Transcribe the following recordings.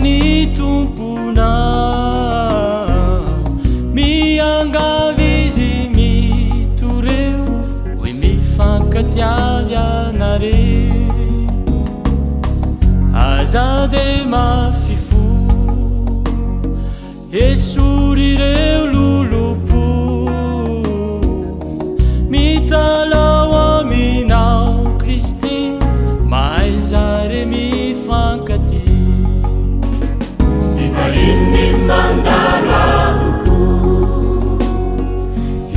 ny tompona miangavy izy mitoreo hoe mifankatiavy anare azade mafifo esorireo lolopo mitalao aminao Kristy maizare mifankati inni mandalo aluku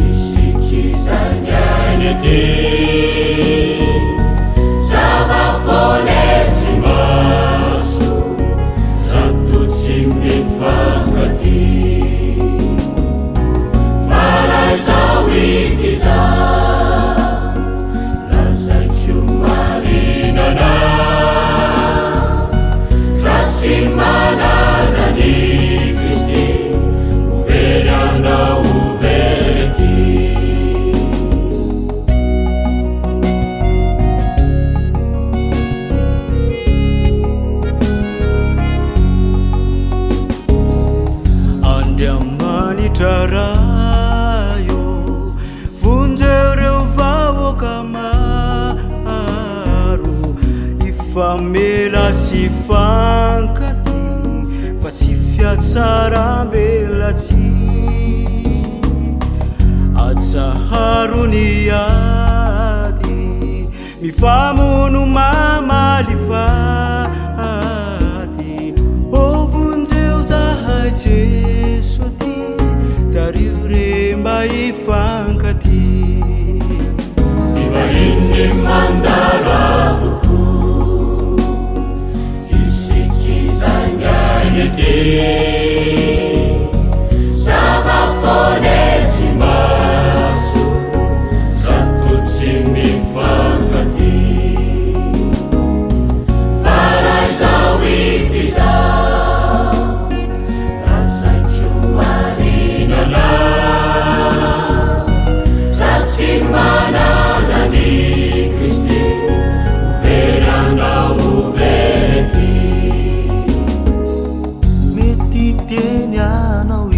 isikizanyanyete zavaponetsi maso ratotsi mifankati faraizawitiza lasakyo marinana ratsimmananani Kristy uverana uvereti andiamanitarayo vunjereo vaoka maro ifamela sifankati fa tsy fiatsarambelatsy atsaharony ady mifamono mamalifady ovunjeo zahay Jesu ty dario remba ifankati iva inni mandalo avuku isikizanyanyete zavaponetsi maso ratotsi mifankati faraizawitiza lasakyo marinana ratsimmananani Kristy uverana uvereti mety teny anao I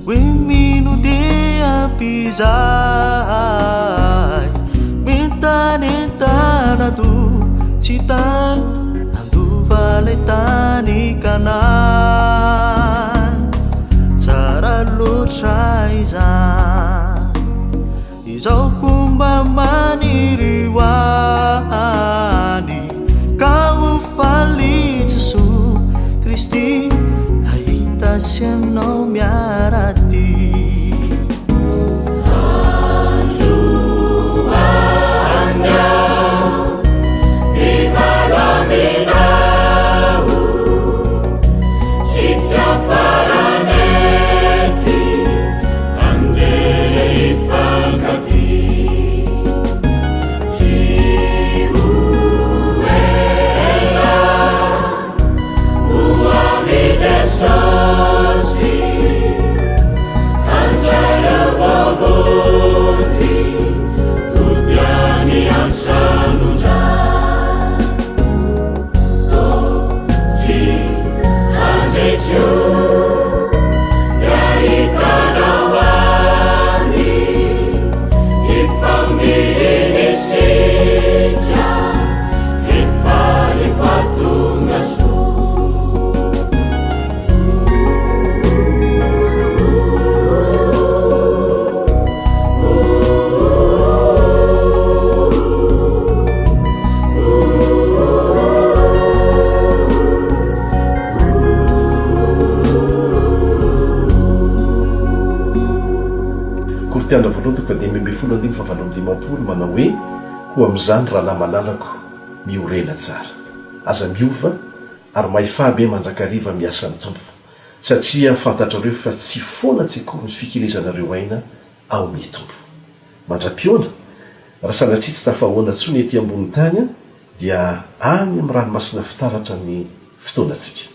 hoe mino de ampizay mentanentana do tsy tany andovalay tany kanan tsara loatra izany izao komba maniry hoany ka hofaly Jesoa Kristy ahitasi anao miarady tiana voalohatoko fa 5:55 manao hoe ho amin'izany raha namalalako miorena tsara aza miova ary mahifabe mandrakariva miasa ny tompo satria fantatrareo fa tsy foana tsekory ny fikilizanareo aina ao amin'ny tompo mandra-piona raha sanatria tsy tafahoana tsony ety ambony tany dia any amin'ny ranomasina fitaratra ny fotoanantsika